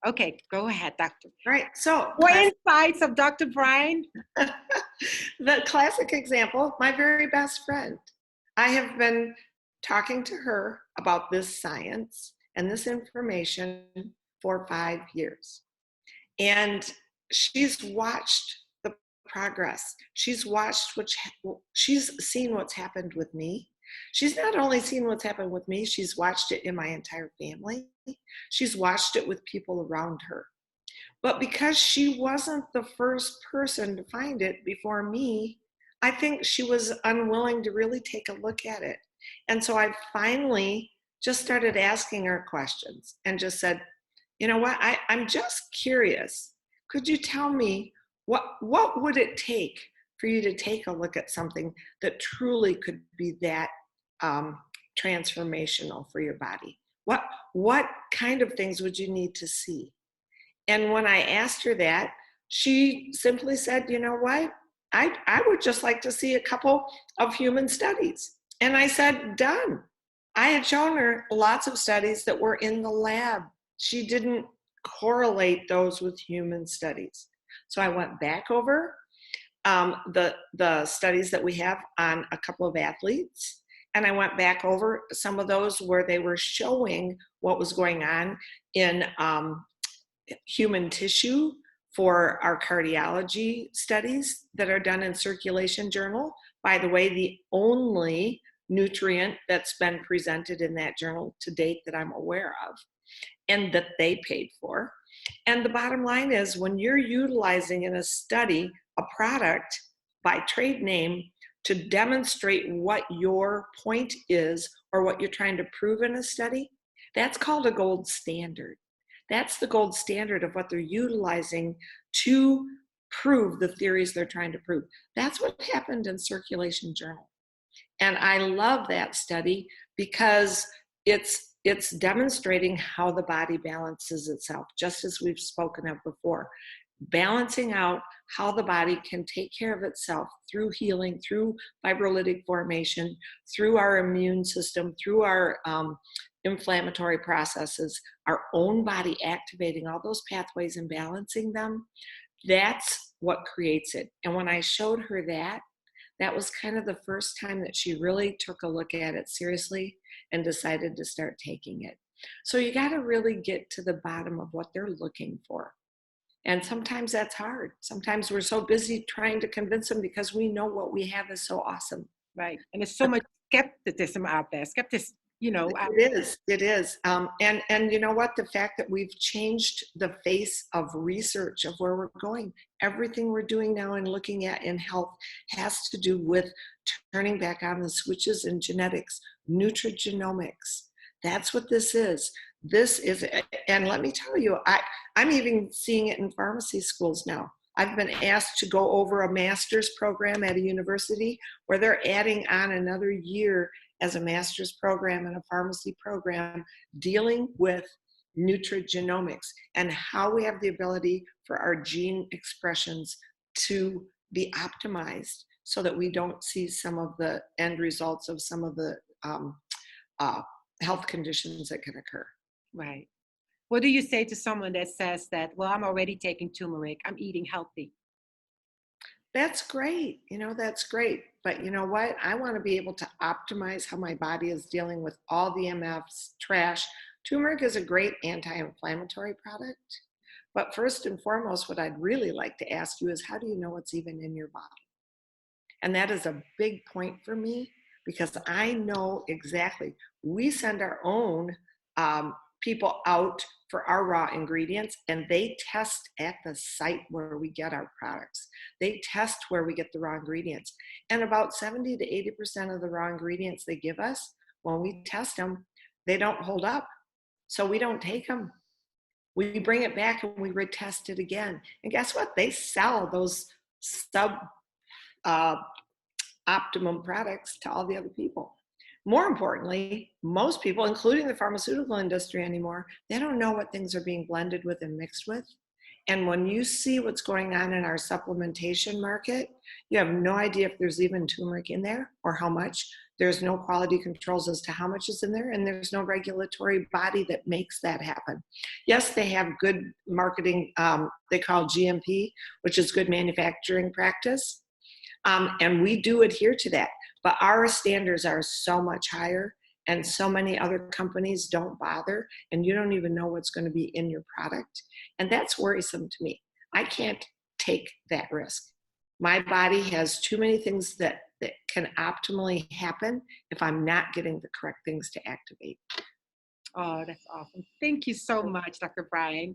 Okay, go ahead, Doctor. Right. So More insights of Dr. Bryan. the classic example, my very best friend. I have been talking to her about this science and this information for 5 years. And she's watched the progress. She's watched she's seen what's happened with me. She's not only seen what's happened with me, she's watched it in my entire family. She's watched it with people around her. But because she wasn't the first person to find it before me, I think she was unwilling to really take a look at it. And so I finally just started asking her questions and just said, you know what, I'm just curious. Could you tell me what would it take for you to take a look at something that truly could be that transformational for your body? What kind of things would you need to see? And when I asked her that, she simply said, you know what? I would just like to see a couple of human studies. And I said, done. I had shown her lots of studies that were in the lab. She didn't correlate those with human studies. So I went back over the studies that we have on a couple of athletes. And I went back over some of those where they were showing what was going on in human tissue for our cardiology studies that are done in Circulation Journal. By the way, the only nutrient that's been presented in that journal to date that I'm aware of, and that they paid for. And the bottom line is, when you're utilizing in a study a product by trade name to demonstrate what your point is or what you're trying to prove in a study, that's called a gold standard. That's the gold standard of what they're utilizing to prove the theories they're trying to prove. That's what happened in Circulation Journal. And I love that study because it's demonstrating how the body balances itself, just as we've spoken of before. Balancing out how the body can take care of itself through healing, through fibrolytic formation, through our immune system, through our inflammatory processes, our own body activating all those pathways and balancing them. That's what creates it. And when I showed her that, that was kind of the first time that she really took a look at it seriously and decided to start taking it. So you got to really get to the bottom of what they're looking for. And sometimes that's hard. Sometimes we're so busy trying to convince them because we know what we have is so awesome. Right. And there's so much skepticism out there. It is. And you know what? The fact that we've changed the face of research of where we're going, everything we're doing now and looking at in health has to do with turning back on the switches in genetics, nutrigenomics. That's what this is. This is, and let me tell you, I'm even seeing it in pharmacy schools now. I've been asked to go over a master's program at a university where they're adding on another year as a master's program and a pharmacy program dealing with nutrigenomics and how we have the ability for our gene expressions to be optimized so that we don't see some of the end results of some of the health conditions that can occur. Right. What do you say to someone that says that, well, I'm already taking turmeric, I'm eating healthy? That's great. That's great. But you know what? I want to be able to optimize how my body is dealing with all the MFs, trash. Turmeric is a great anti-inflammatory product. But first and foremost, what I'd really like to ask you is, how do you know what's even in your body? And that is a big point for me because I know exactly. We send our own people out for our raw ingredients, and they test at the site where we get our products. They test where we get the raw ingredients. And about 70 to 80% of the raw ingredients they give us, when we test them, they don't hold up. So we don't take them. We bring it back and we retest it again. And guess what? They sell those optimum products to all the other people. More importantly, most people, including the pharmaceutical industry anymore, they don't know what things are being blended with and mixed with. And when you see what's going on in our supplementation market, you have no idea if there's even turmeric in there or how much. There's no quality controls as to how much is in there, and there's no regulatory body that makes that happen. Yes, they have good marketing, they call GMP, which is good manufacturing practice, and we do adhere to that. But our standards are so much higher, and so many other companies don't bother, and you don't even know what's going to be in your product. And that's worrisome to me. I can't take that risk. My body has too many things that can optimally happen if I'm not getting the correct things to activate. Oh, that's awesome. Thank you so much, Dr. Bryan.